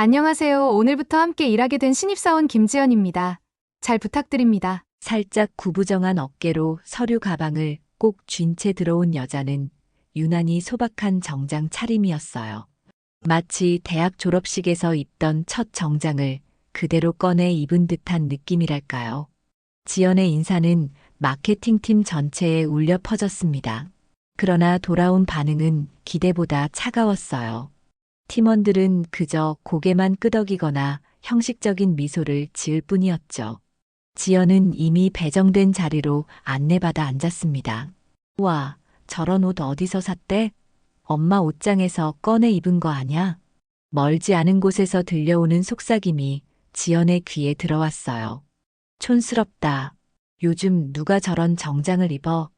안녕하세요. 오늘부터 함께 일하게 된 신입사원 김지연입니다. 잘 부탁드립니다. 살짝 구부정한 어깨로 서류 가방을 꼭 쥔 채 들어온 여자는 유난히 소박한 정장 차림이었어요. 마치 대학 졸업식에서 입던 첫 정장을 그대로 꺼내 입은 듯한 느낌이랄까요. 지연의 인사는 마케팅팀 전체에 울려 퍼졌습니다. 그러나 돌아온 반응은 기대보다 차가웠어요. 팀원들은 그저 고개만 끄덕이거나 형식적인 미소를 지을 뿐이었죠. 지연은 이미 배정된 자리로 안내받아 앉았습니다. 와, 저런 옷 어디서 샀대? 엄마 옷장에서 꺼내 입은 거 아냐? 멀지 않은 곳에서 들려오는 속삭임이 지연의 귀에 들어왔어요. 촌스럽다. 요즘 누가 저런 정장을 입어?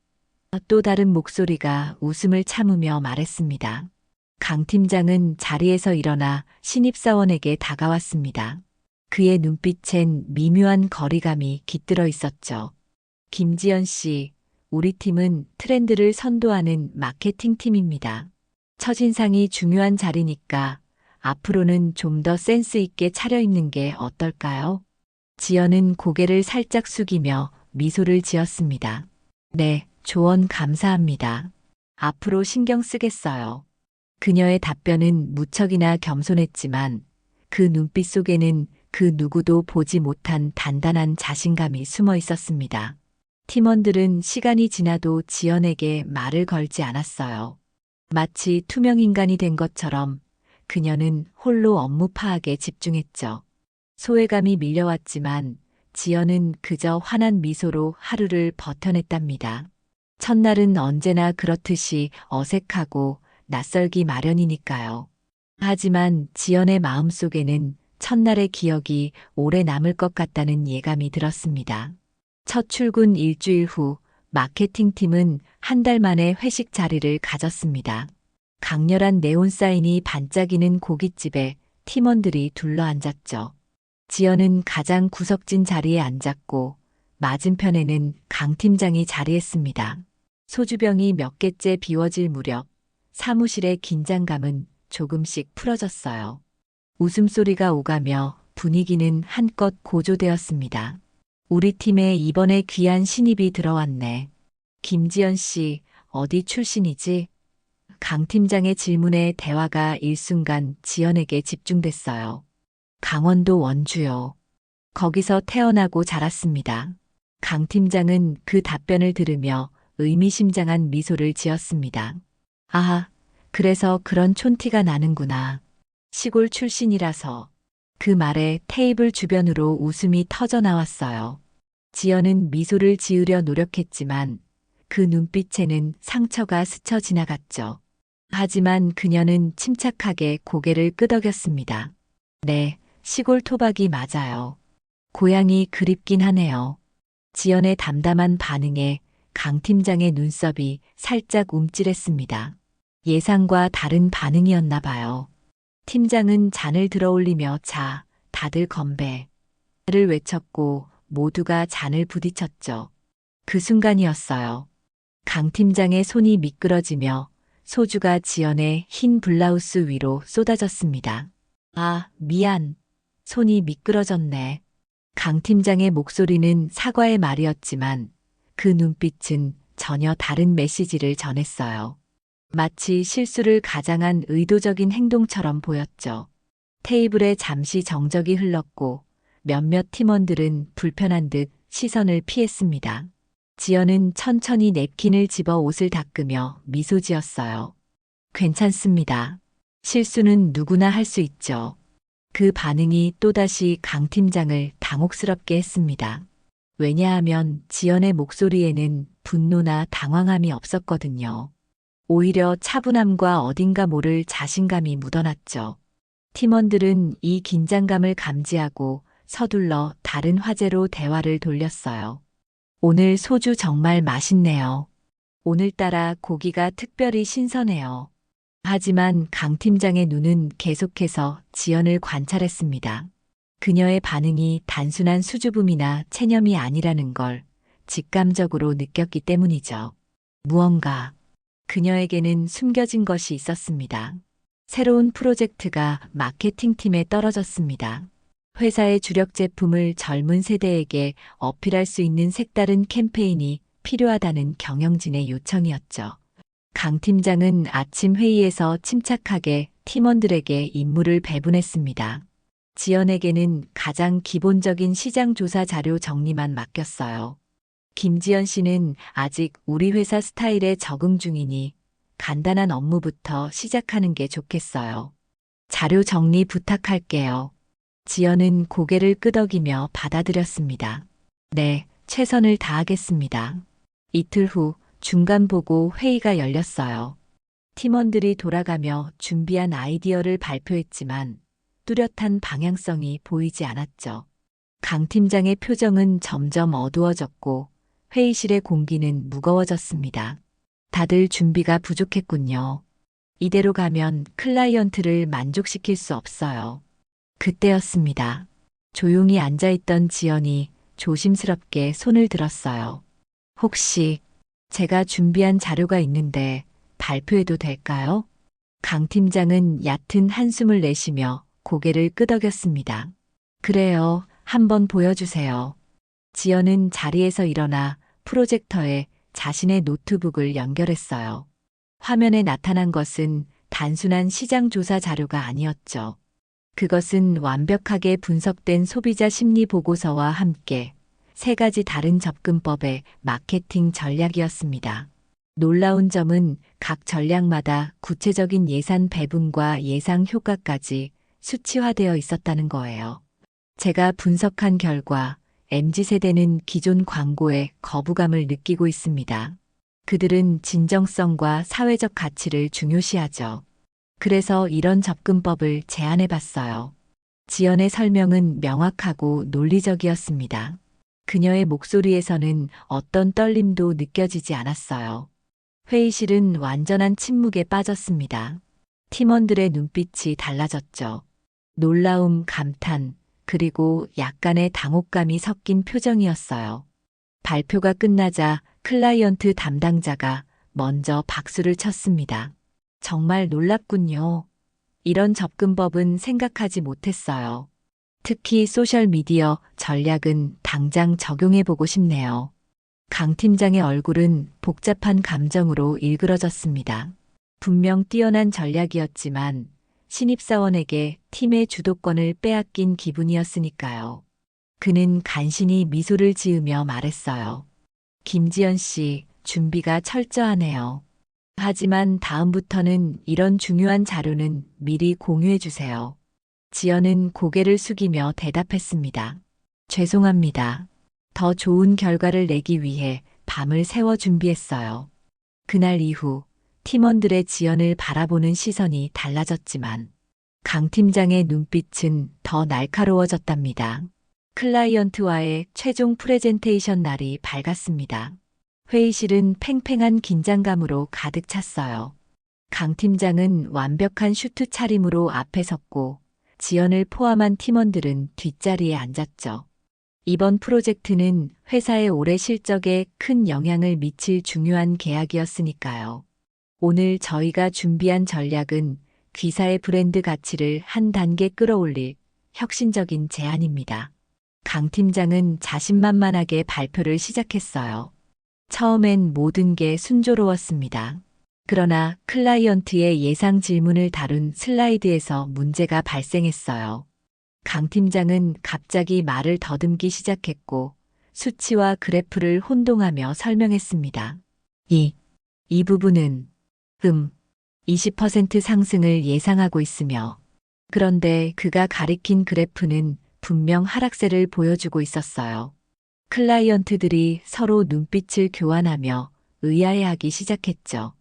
또 다른 목소리가 웃음을 참으며 말했습니다. 강 팀장은 자리에서 일어나 신입사원에게 다가왔습니다. 그의 눈빛엔 미묘한 거리감이 깃들어 있었죠. 김지연 씨, 우리 팀은 트렌드를 선도하는 마케팅 팀입니다. 첫인상이 중요한 자리니까 앞으로는 좀 더 센스 있게 차려입는 게 어떨까요? 지연은 고개를 살짝 숙이며 미소를 지었습니다. 네, 조언 감사합니다. 앞으로 신경 쓰겠어요. 그녀의 답변은 무척이나 겸손했지만 그 눈빛 속에는 그 누구도 보지 못한 단단한 자신감이 숨어 있었습니다. 팀원들은 시간이 지나도 지연에게 말을 걸지 않았어요. 마치 투명 인간이 된 것처럼 그녀는 홀로 업무 파악에 집중했죠. 소외감이 밀려왔지만 지연은 그저 환한 미소로 하루를 버텨냈답니다. 첫날은 언제나 그렇듯이 어색하고 낯설기 마련이니까요. 하지만 지연의 마음속에는 첫날의 기억이 오래 남을 것 같다는 예감이 들었습니다. 첫 출근 일주일 후 마케팅팀은 한 달 만에 회식 자리를 가졌습니다. 강렬한 네온 사인이 반짝이는 고깃집에 팀원들이 둘러앉았죠. 지연은 가장 구석진 자리에 앉았고 맞은편에는 강 팀장이 자리했습니다. 소주병이 몇 개째 비워질 무렵 사무실의 긴장감은 조금씩 풀어졌어요. 웃음소리가 오가며 분위기는 한껏 고조되었습니다. 우리 팀에 이번에 귀한 신입이 들어왔네. 김지연 씨, 어디 출신이지? 강 팀장의 질문에 대화가 일순간 지연에게 집중됐어요. 강원도 원주요. 거기서 태어나고 자랐습니다. 강 팀장은 그 답변을 들으며 의미심장한 미소를 지었습니다. 아, 그래서 그런 촌티가 나는구나. 시골 출신이라서. 그 말에 테이블 주변으로 웃음이 터져 나왔어요. 지연은 미소를 지으려 노력했지만 그 눈빛에는 상처가 스쳐 지나갔죠. 하지만 그녀는 침착하게 고개를 끄덕였습니다. 네, 시골 토박이 맞아요. 고향이 그립긴 하네요. 지연의 담담한 반응에 강 팀장의 눈썹이 살짝 움찔했습니다. 예상과 다른 반응이었나 봐요. 팀장은 잔을 들어 올리며 자, 다들 건배를 외쳤고 모두가 잔을 부딪혔죠. 그 순간이었어요. 강 팀장의 손이 미끄러지며 소주가 지연의 흰 블라우스 위로 쏟아졌습니다. 아, 미안. 손이 미끄러졌네. 강 팀장의 목소리는 사과의 말이었지만 그 눈빛은 전혀 다른 메시지를 전했어요. 마치 실수를 가장한 의도적인 행동처럼 보였죠. 테이블에 잠시 정적이 흘렀고 몇몇 팀원들은 불편한 듯 시선을 피했습니다. 지연은 천천히 냅킨을 집어 옷을 닦으며 미소 지었어요. 괜찮습니다. 실수는 누구나 할 수 있죠. 그 반응이 또다시 강 팀장을 당혹스럽게 했습니다. 왜냐하면 지연의 목소리에는 분노나 당황함이 없었거든요. 오히려 차분함과 어딘가 모를 자신감이 묻어났죠. 팀원들은 이 긴장감을 감지하고 서둘러 다른 화제로 대화를 돌렸어요. 오늘 소주 정말 맛있네요. 오늘따라 고기가 특별히 신선해요. 하지만 강 팀장의 눈은 계속해서 지연을 관찰했습니다. 그녀의 반응이 단순한 수줍음이나 체념이 아니라는 걸 직감적으로 느꼈기 때문이죠. 무언가 그녀에게는 숨겨진 것이 있었습니다. 새로운 프로젝트가 마케팅팀에 떨어졌습니다. 회사의 주력 제품을 젊은 세대에게 어필할 수 있는 색다른 캠페인이 필요하다는 경영진의 요청이었죠. 강 팀장은 아침 회의에서 침착하게 팀원들에게 임무를 배분했습니다. 지연에게는 가장 기본적인 시장 조사 자료 정리만 맡겼어요. 김지연 씨는 아직 우리 회사 스타일에 적응 중이니 간단한 업무부터 시작하는 게 좋겠어요. 자료 정리 부탁할게요. 지연은 고개를 끄덕이며 받아들였습니다. 네, 최선을 다하겠습니다. 이틀 후 중간 보고 회의가 열렸어요. 팀원들이 돌아가며 준비한 아이디어를 발표했지만 뚜렷한 방향성이 보이지 않았죠. 강 팀장의 표정은 점점 어두워졌고 회의실의 공기는 무거워졌습니다. 다들 준비가 부족했군요. 이대로 가면 클라이언트를 만족시킬 수 없어요. 그때였습니다. 조용히 앉아있던 지연이 조심스럽게 손을 들었어요. 혹시 제가 준비한 자료가 있는데 발표해도 될까요? 강 팀장은 얕은 한숨을 내쉬며 고개를 끄덕였습니다. 그래요, 한번 보여주세요. 지연은 자리에서 일어나 프로젝터에 자신의 노트북을 연결했어요. 화면에 나타난 것은 단순한 시장 조사 자료가 아니었죠. 그것은 완벽하게 분석된 소비자 심리 보고서와 함께 세 가지 다른 접근법의 마케팅 전략이었습니다. 놀라운 점은 각 전략마다 구체적인 예산 배분과 예상 효과까지 수치화되어 있었다는 거예요. 제가 분석한 결과 MZ세대는 기존 광고에 거부감을 느끼고 있습니다. 그들은 진정성과 사회적 가치를 중요시하죠. 그래서 이런 접근법을 제안해 봤어요. 지연의 설명은 명확하고 논리적이었습니다. 그녀의 목소리에서는 어떤 떨림도 느껴지지 않았어요. 회의실은 완전한 침묵에 빠졌습니다. 팀원들의 눈빛이 달라졌죠. 놀라움, 감탄, 그리고 약간의 당혹감이 섞인 표정이었어요. 발표가 끝나자 클라이언트 담당자가 먼저 박수를 쳤습니다. 정말 놀랍군요. 이런 접근법은 생각하지 못했어요. 특히 소셜미디어 전략은 당장 적용해보고 싶네요. 강 팀장의 얼굴은 복잡한 감정으로 일그러졌습니다. 분명 뛰어난 전략이었지만 신입사원에게 팀의 주도권을 빼앗긴 기분이었으니까요. 그는 간신히 미소를 지으며 말했어요. 김지연 씨, 준비가 철저하네요. 하지만 다음부터는 이런 중요한 자료는 미리 공유해 주세요. 지연은 고개를 숙이며 대답했습니다. 죄송합니다. 더 좋은 결과를 내기 위해 밤을 새워 준비했어요. 그날 이후 팀원들의 지연을 바라보는 시선이 달라졌지만 강 팀장의 눈빛은 더 날카로워졌답니다. 클라이언트와의 최종 프레젠테이션 날이 밝았습니다. 회의실은 팽팽한 긴장감으로 가득 찼어요. 강 팀장은 완벽한 슈트 차림으로 앞에 섰고 지연을 포함한 팀원들은 뒷자리에 앉았죠. 이번 프로젝트는 회사의 올해 실적에 큰 영향을 미칠 중요한 계약이었으니까요. 오늘 저희가 준비한 전략은 귀사의 브랜드 가치를 한 단계 끌어올릴 혁신적인 제안입니다. 강 팀장은 자신만만하게 발표를 시작했어요. 처음엔 모든 게 순조로웠습니다. 그러나 클라이언트의 예상 질문을 다룬 슬라이드에서 문제가 발생했어요. 강 팀장은 갑자기 말을 더듬기 시작했고 수치와 그래프를 혼동하며 설명했습니다. 이 부분은 20% 상승을 예상하고 있으며 그런데 그가 가리킨 그래프는 분명 하락세를 보여주고 있었어요. 클라이언트들이 서로 눈빛을 교환하며 의아해하기 시작했죠.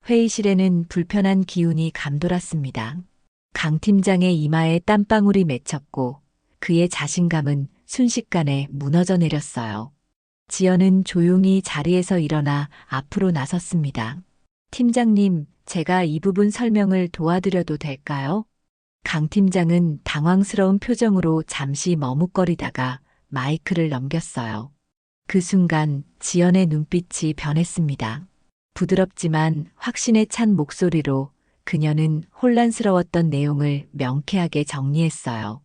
회의실에는 불편한 기운이 감돌았습니다. 강 팀장의 이마에 땀방울이 맺혔고 그의 자신감은 순식간에 무너져 내렸어요. 지연은 조용히 자리에서 일어나 앞으로 나섰습니다. 팀장님, 제가 이 부분 설명을 도와드려도 될까요? 강 팀장은 당황스러운 표정으로 잠시 머뭇거리다가 마이크를 넘겼어요. 그 순간 지연의 눈빛이 변했습니다. 부드럽지만 확신에 찬 목소리로 그녀는 혼란스러웠던 내용을 명쾌하게 정리했어요.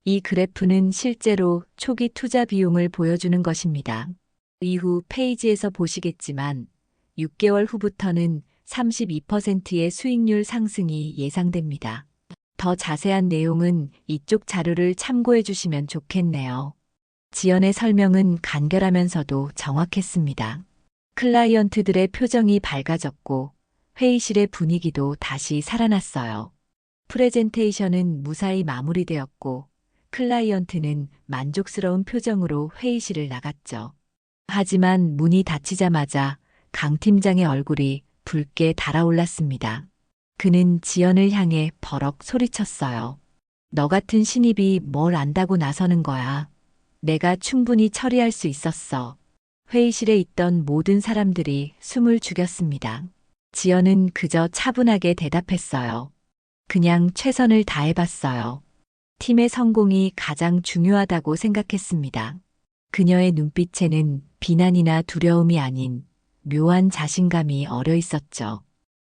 이 그래프는 실제로 초기 투자 비용을 보여주는 것입니다. 이후 페이지에서 보시겠지만 6개월 후부터는 32%의 수익률 상승이 예상됩니다. 더 자세한 내용은 이쪽 자료를 참고해 주시면 좋겠네요. 지연의 설명은 간결하면서도 정확했습니다. 클라이언트들의 표정이 밝아졌고 회의실의 분위기도 다시 살아났어요. 프레젠테이션은 무사히 마무리되었고 클라이언트는 만족스러운 표정으로 회의실을 나갔죠. 하지만 문이 닫히자마자 강 팀장의 얼굴이 붉게 달아올랐습니다. 그는 지연을 향해 버럭 소리쳤어요. 너 같은 신입이 뭘 안다고 나서는 거야. 내가 충분히 처리할 수 있었어. 회의실에 있던 모든 사람들이 숨을 죽였습니다. 지연은 그저 차분하게 대답했어요. 그냥 최선을 다해봤어요. 팀의 성공이 가장 중요하다고 생각했습니다. 그녀의 눈빛에는 비난이나 두려움이 아닌 묘한 자신감이 어려 있었죠.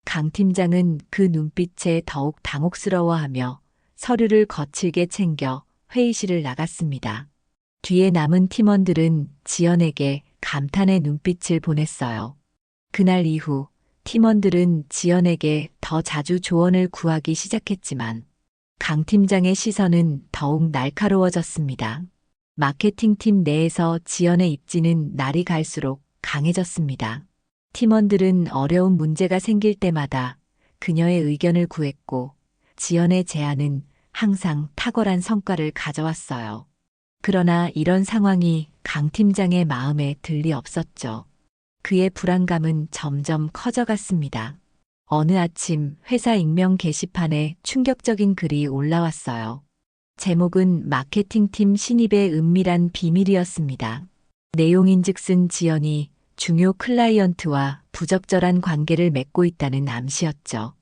강 팀장은 그 눈빛에 더욱 당혹스러워하며 서류를 거칠게 챙겨 회의실을 나갔습니다. 뒤에 남은 팀원들은 지연에게 감탄의 눈빛을 보냈어요. 그날 이후 팀원들은 지연에게 더 자주 조언을 구하기 시작했지만 강 팀장의 시선은 더욱 날카로워졌습니다. 마케팅팀 내에서 지연의 입지는 날이 갈수록 강해졌습니다. 팀원들은 어려운 문제가 생길 때마다 그녀의 의견을 구했고 지연의 제안은 항상 탁월한 성과를 가져왔어요. 그러나 이런 상황이 강 팀장의 마음에 들리 없었죠. 그의 불안감은 점점 커져갔습니다. 어느 아침 회사 익명 게시판에 충격적인 글이 올라왔어요. 제목은 마케팅팀 신입의 은밀한 비밀이었습니다. 내용인즉슨 지연이 중요 클라이언트와 부적절한 관계를 맺고 있다는 암시였죠.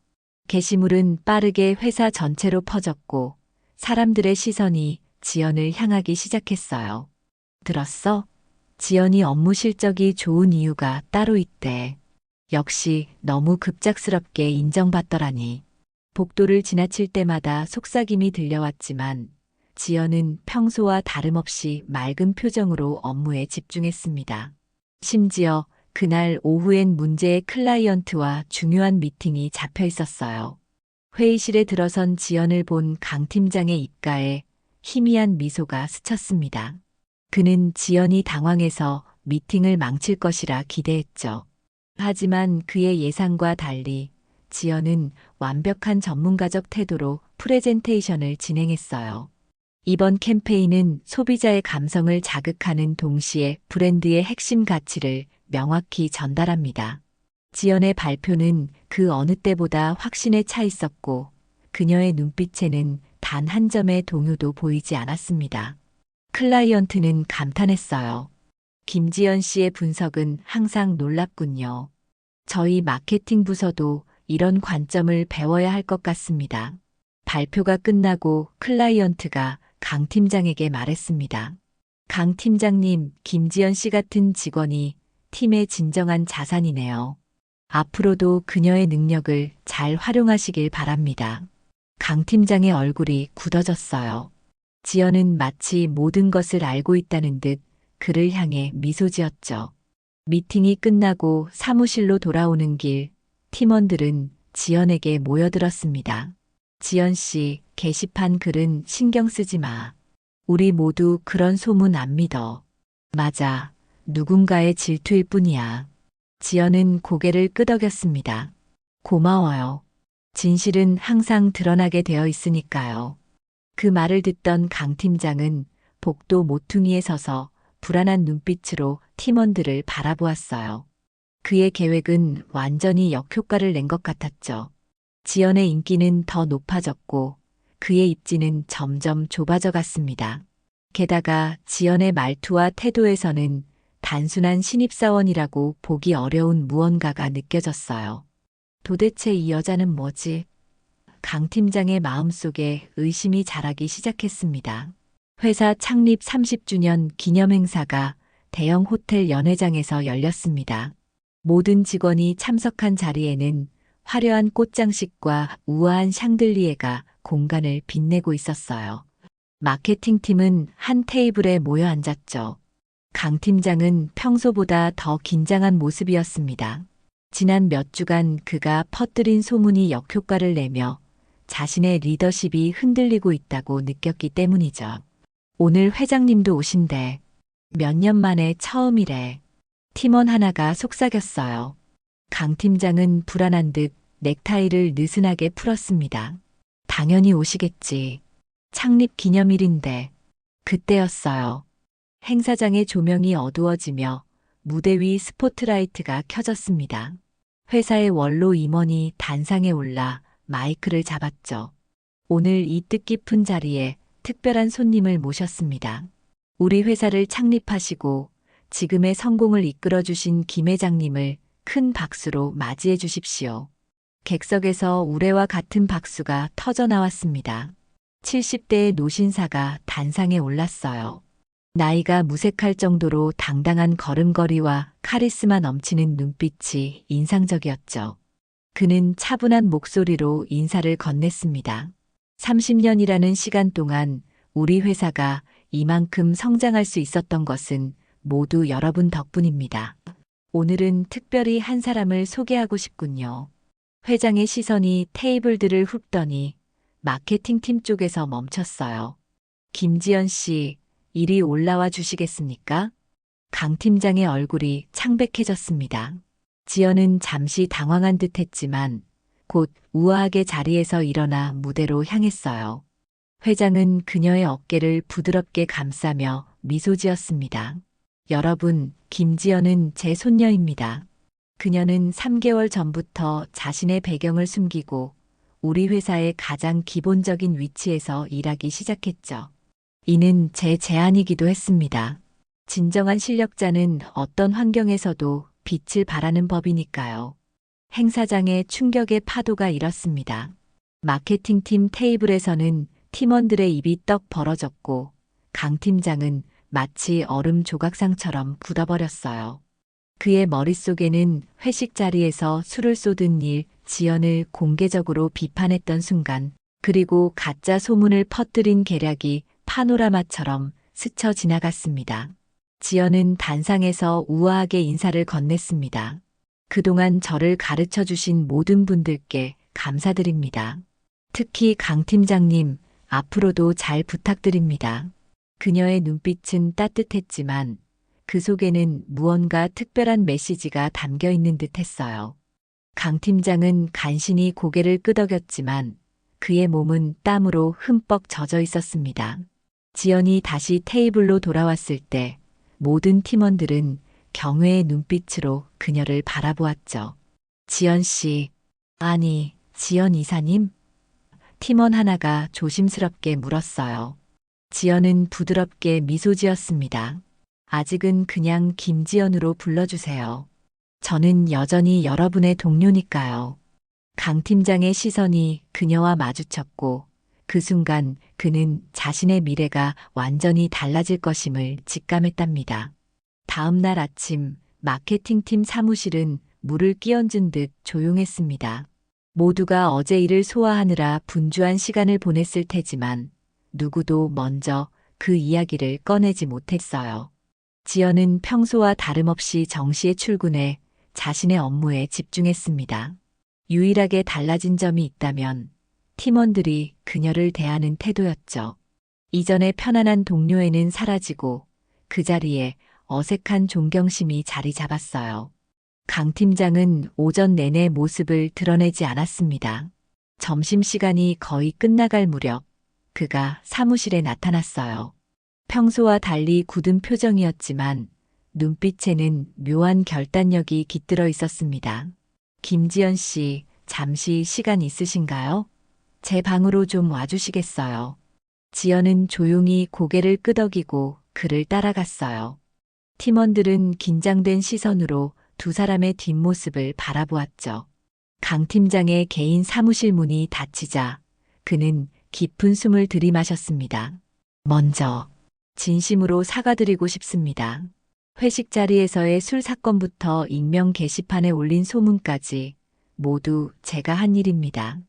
게시물은 빠르게 회사 전체로 퍼졌고 사람들의 시선이 지연을 향하기 시작했어요. 들었어? 지연이 업무 실적이 좋은 이유가 따로 있대. 역시 너무 급작스럽게 인정받더라니. 복도를 지나칠 때마다 속삭임이 들려왔지만 지연은 평소와 다름없이 맑은 표정으로 업무에 집중했습니다. 심지어 그날 오후엔 문제의 클라이언트와 중요한 미팅이 잡혀 있었어요. 회의실에 들어선 지연을 본 강 팀장의 입가에 희미한 미소가 스쳤습니다. 그는 지연이 당황해서 미팅을 망칠 것이라 기대했죠. 하지만 그의 예상과 달리 지연은 완벽한 전문가적 태도로 프레젠테이션을 진행했어요. 이번 캠페인은 소비자의 감성을 자극하는 동시에 브랜드의 핵심 가치를 명확히 전달합니다. 지연의 발표는 그 어느 때보다 확신에 차 있었고 그녀의 눈빛에는 단 한 점의 동요도 보이지 않았습니다. 클라이언트는 감탄했어요. 김지연 씨의 분석은 항상 놀랍군요. 저희 마케팅 부서도 이런 관점을 배워야 할 것 같습니다. 발표가 끝나고 클라이언트가 강 팀장에게 말했습니다. 강 팀장님, 김지연 씨 같은 직원이 팀의 진정한 자산이네요. 앞으로도 그녀의 능력을 잘 활용하시길 바랍니다. 강 팀장의 얼굴이 굳어졌어요. 지연은 마치 모든 것을 알고 있다는 듯 그를 향해 미소 지었죠. 미팅이 끝나고 사무실로 돌아오는 길, 팀원들은 지연에게 모여들었습니다. 지연 씨, 게시판 글은 신경 쓰지 마. 우리 모두 그런 소문 안 믿어. 맞아. 누군가의 질투일 뿐이야. 지연은 고개를 끄덕였습니다. 고마워요. 진실은 항상 드러나게 되어 있으니까요. 그 말을 듣던 강 팀장은 복도 모퉁이에 서서 불안한 눈빛으로 팀원들을 바라보았어요. 그의 계획은 완전히 역효과를 낸 것 같았죠. 지연의 인기는 더 높아졌고 그의 입지는 점점 좁아져 갔습니다. 게다가 지연의 말투와 태도에서는 단순한 신입사원이라고 보기 어려운 무언가가 느껴졌어요. 도대체 이 여자는 뭐지? 강 팀장의 마음속에 의심이 자라기 시작했습니다. 회사 창립 30주년 기념행사가 대형 호텔 연회장에서 열렸습니다. 모든 직원이 참석한 자리에는 화려한 꽃장식과 우아한 샹들리에가 공간을 빛내고 있었어요. 마케팅팀은 한 테이블에 모여 앉았죠. 강 팀장은 평소보다 더 긴장한 모습이었습니다. 지난 몇 주간 그가 퍼뜨린 소문이 역효과를 내며 자신의 리더십이 흔들리고 있다고 느꼈기 때문이죠. 오늘 회장님도 오신대. 몇 년 만에 처음이래. 팀원 하나가 속삭였어요. 강 팀장은 불안한 듯 넥타이를 느슨하게 풀었습니다. 당연히 오시겠지. 창립 기념일인데. 그때였어요. 행사장의 조명이 어두워지며 무대 위 스포트라이트가 켜졌습니다. 회사의 원로 임원이 단상에 올라 마이크를 잡았죠. 오늘 이 뜻깊은 자리에 특별한 손님을 모셨습니다. 우리 회사를 창립하시고 지금의 성공을 이끌어 주신 김 회장님을 큰 박수로 맞이해 주십시오. 객석에서 우레와 같은 박수가 터져 나왔습니다. 70대의 노신사가 단상에 올랐어요. 나이가 무색할 정도로 당당한 걸음걸이와 카리스마 넘치는 눈빛이 인상적이었죠. 그는 차분한 목소리로 인사를 건넸습니다. 30년이라는 시간 동안 우리 회사가 이만큼 성장할 수 있었던 것은 모두 여러분 덕분입니다. 오늘은 특별히 한 사람을 소개하고 싶군요. 회장의 시선이 테이블들을 훑더니 마케팅팀 쪽에서 멈췄어요. 김지연 씨, 이리 올라와 주시겠습니까? 강 팀장의 얼굴이 창백해졌습니다. 지연은 잠시 당황한 듯 했지만 곧 우아하게 자리에서 일어나 무대로 향했어요. 회장은 그녀의 어깨를 부드럽게 감싸며 미소 지었습니다. 여러분, 김지연은 제 손녀입니다. 그녀는 3개월 전부터 자신의 배경을 숨기고 우리 회사의 가장 기본적인 위치에서 일하기 시작했죠. 이는 제 제안이기도 했습니다. 진정한 실력자는 어떤 환경에서도 빛을 발하는 법이니까요. 행사장에 충격의 파도가 일었습니다. 마케팅팀 테이블에서는 팀원들의 입이 떡 벌어졌고 강 팀장은 마치 얼음 조각상처럼 굳어버렸어요. 그의 머릿속에는 회식 자리에서 술을 쏟은 일, 지연을 공개적으로 비판했던 순간, 그리고 가짜 소문을 퍼뜨린 계략이 파노라마처럼 스쳐 지나갔습니다. 지연은 단상에서 우아하게 인사를 건넸습니다. 그동안 저를 가르쳐 주신 모든 분들께 감사드립니다. 특히 강 팀장님, 앞으로도 잘 부탁드립니다. 그녀의 눈빛은 따뜻했지만 그 속에는 무언가 특별한 메시지가 담겨 있는 듯 했어요. 강 팀장은 간신히 고개를 끄덕였지만 그의 몸은 땀으로 흠뻑 젖어 있었습니다. 지연이 다시 테이블로 돌아왔을 때 모든 팀원들은 경외의 눈빛으로 그녀를 바라보았죠. 지연 씨, 아니, 지연 이사님? 팀원 하나가 조심스럽게 물었어요. 지연은 부드럽게 미소 지었습니다. 아직은 그냥 김지연으로 불러주세요. 저는 여전히 여러분의 동료니까요. 강 팀장의 시선이 그녀와 마주쳤고 그 순간 그는 자신의 미래가 완전히 달라질 것임을 직감했답니다. 다음 날 아침 마케팅팀 사무실은 물을 끼얹은 듯 조용했습니다. 모두가 어제 일을 소화하느라 분주한 시간을 보냈을 테지만 누구도 먼저 그 이야기를 꺼내지 못했어요. 지연은 평소와 다름없이 정시에 출근해 자신의 업무에 집중했습니다. 유일하게 달라진 점이 있다면 팀원들이 그녀를 대하는 태도였죠. 이전의 편안한 동료애는 사라지고 그 자리에 어색한 존경심이 자리 잡았어요. 강 팀장은 오전 내내 모습을 드러내지 않았습니다. 점심시간이 거의 끝나갈 무렵 그가 사무실에 나타났어요. 평소와 달리 굳은 표정이었지만 눈빛에는 묘한 결단력이 깃들어 있었습니다. 김지연 씨, 잠시 시간 있으신가요? 제 방으로 좀 와주시겠어요? 지연은 조용히 고개를 끄덕이고 그를 따라갔어요. 팀원들은 긴장된 시선으로 두 사람의 뒷모습을 바라보았죠. 강 팀장의 개인 사무실 문이 닫히자 그는 깊은 숨을 들이마셨습니다. 먼저 진심으로 사과드리고 싶습니다. 회식 자리에서의 술 사건부터 익명 게시판에 올린 소문까지 모두 제가 한 일입니다.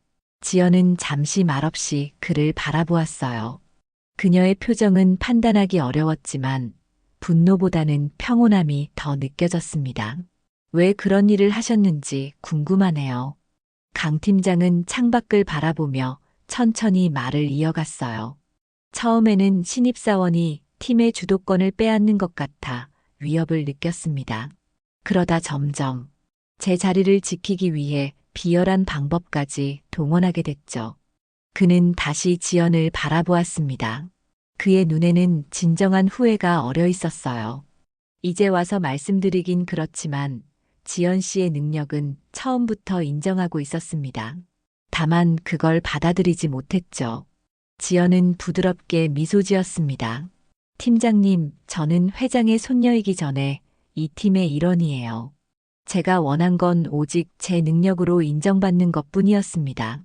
지연은 잠시 말없이 그를 바라보았어요. 그녀의 표정은 판단하기 어려웠지만 분노보다는 평온함이 더 느껴졌습니다. 왜 그런 일을 하셨는지 궁금하네요. 강 팀장은 창밖을 바라보며 천천히 말을 이어갔어요. 처음에는 신입사원이 팀의 주도권을 빼앗는 것 같아 위협을 느꼈습니다. 그러다 점점 제 자리를 지키기 위해 비열한 방법까지 동원하게 됐죠. 그는 다시 지연을 바라보았습니다. 그의 눈에는 진정한 후회가 어려 있었어요. 이제 와서 말씀드리긴 그렇지만 지연 씨의 능력은 처음부터 인정하고 있었습니다. 다만 그걸 받아들이지 못했죠. 지연은 부드럽게 미소 지었습니다. 팀장님, 저는 회장의 손녀이기 전에 이 팀의 일원이에요. 제가 원한 건 오직 제 능력으로 인정받는 것뿐이었습니다.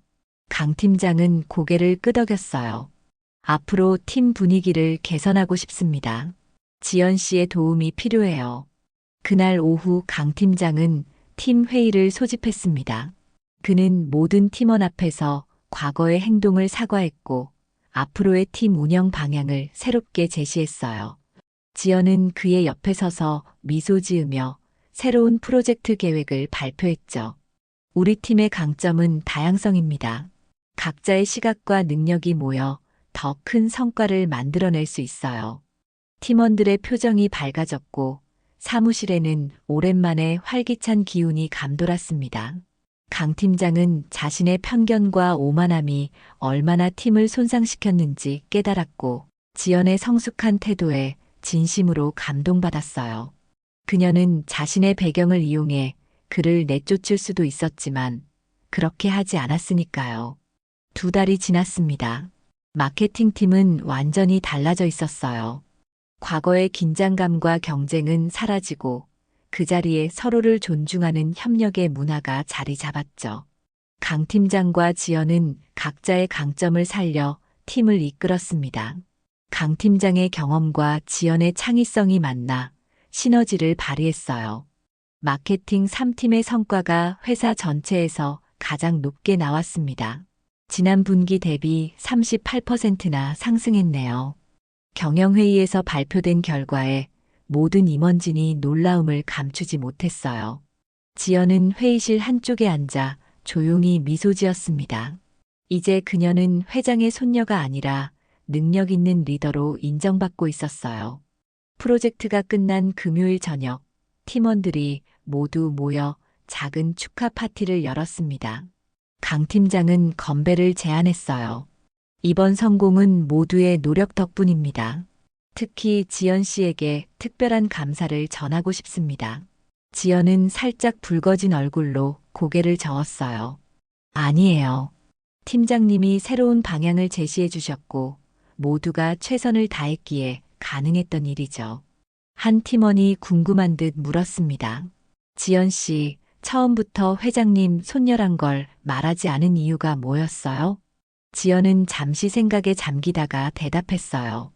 강 팀장은 고개를 끄덕였어요. 앞으로 팀 분위기를 개선하고 싶습니다. 지연 씨의 도움이 필요해요. 그날 오후 강 팀장은 팀 회의를 소집했습니다. 그는 모든 팀원 앞에서 과거의 행동을 사과했고 앞으로의 팀 운영 방향을 새롭게 제시했어요. 지연은 그의 옆에 서서 미소 지으며 새로운 프로젝트 계획을 발표했죠. 우리 팀의 강점은 다양성입니다. 각자의 시각과 능력이 모여 더 큰 성과를 만들어낼 수 있어요. 팀원들의 표정이 밝아졌고 사무실에는 오랜만에 활기찬 기운이 감돌았습니다. 강 팀장은 자신의 편견과 오만함이 얼마나 팀을 손상시켰는지 깨달았고 지연의 성숙한 태도에 진심으로 감동받았어요. 그녀는 자신의 배경을 이용해 그를 내쫓을 수도 있었지만 그렇게 하지 않았으니까요. 2달이 지났습니다. 마케팅팀은 완전히 달라져 있었어요. 과거의 긴장감과 경쟁은 사라지고 그 자리에 서로를 존중하는 협력의 문화가 자리 잡았죠. 강 팀장과 지연은 각자의 강점을 살려 팀을 이끌었습니다. 강 팀장의 경험과 지연의 창의성이 만나 시너지를 발휘했어요. 마케팅 3팀의 성과가 회사 전체에서 가장 높게 나왔습니다. 지난 분기 대비 38%나 상승했네요. 경영회의에서 발표된 결과에 모든 임원진이 놀라움을 감추지 못했어요. 지연은 회의실 한쪽에 앉아 조용히 미소 지었습니다. 이제 그녀는 회장의 손녀가 아니라 능력 있는 리더로 인정받고 있었어요. 프로젝트가 끝난 금요일 저녁, 팀원들이 모두 모여 작은 축하 파티를 열었습니다. 강 팀장은 건배를 제안했어요. 이번 성공은 모두의 노력 덕분입니다. 특히 지연 씨에게 특별한 감사를 전하고 싶습니다. 지연은 살짝 붉어진 얼굴로 고개를 저었어요. 아니에요. 팀장님이 새로운 방향을 제시해 주셨고 모두가 최선을 다했기에 가능했던 일이죠. 한 팀원이 궁금한 듯 물었습니다. 지연 씨, 처음부터 회장님 손녀란 걸 말하지 않은 이유가 뭐였어요? 지연은 잠시 생각에 잠기다가 대답했어요.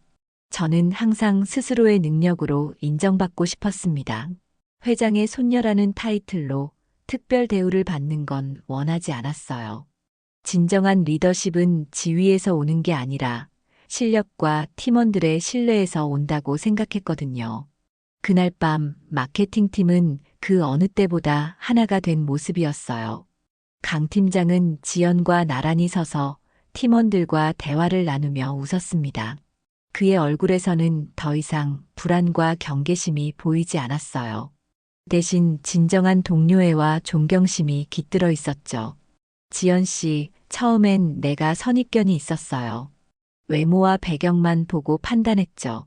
저는 항상 스스로의 능력으로 인정받고 싶었습니다. 회장의 손녀라는 타이틀로 특별 대우를 받는 건 원하지 않았어요. 진정한 리더십은 지위에서 오는 게 아니라 실력과 팀원들의 신뢰에서 온다고 생각했거든요. 그날 밤 마케팅팀은 그 어느 때보다 하나가 된 모습이었어요. 강 팀장은 지연과 나란히 서서 팀원들과 대화를 나누며 웃었습니다. 그의 얼굴에서는 더 이상 불안과 경계심이 보이지 않았어요. 대신 진정한 동료애와 존경심이 깃들어 있었죠. 지연 씨, 처음엔 내가 선입견이 있었어요. 외모와 배경만 보고 판단했죠.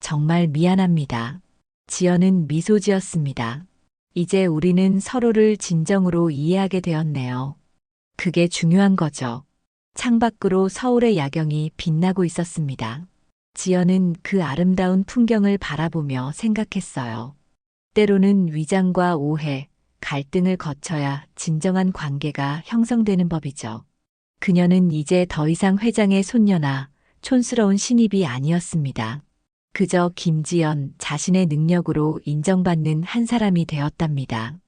정말 미안합니다. 지연은 미소 지었습니다. 이제 우리는 서로를 진정으로 이해하게 되었네요. 그게 중요한 거죠. 창밖으로 서울의 야경이 빛나고 있었습니다. 지연은 그 아름다운 풍경을 바라보며 생각했어요. 때로는 위장과 오해, 갈등을 거쳐야 진정한 관계가 형성되는 법이죠. 그녀는 이제 더 이상 회장의 손녀나 촌스러운 신입이 아니었습니다. 그저 김지연 자신의 능력으로 인정받는 한 사람이 되었답니다.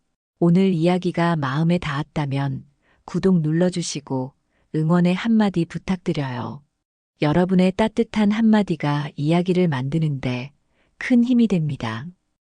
오늘 이야기가 마음에 닿았다면 구독 눌러주시고 응원의 한마디 부탁드려요. 여러분의 따뜻한 한마디가 이야기를 만드는데 큰 힘이 됩니다.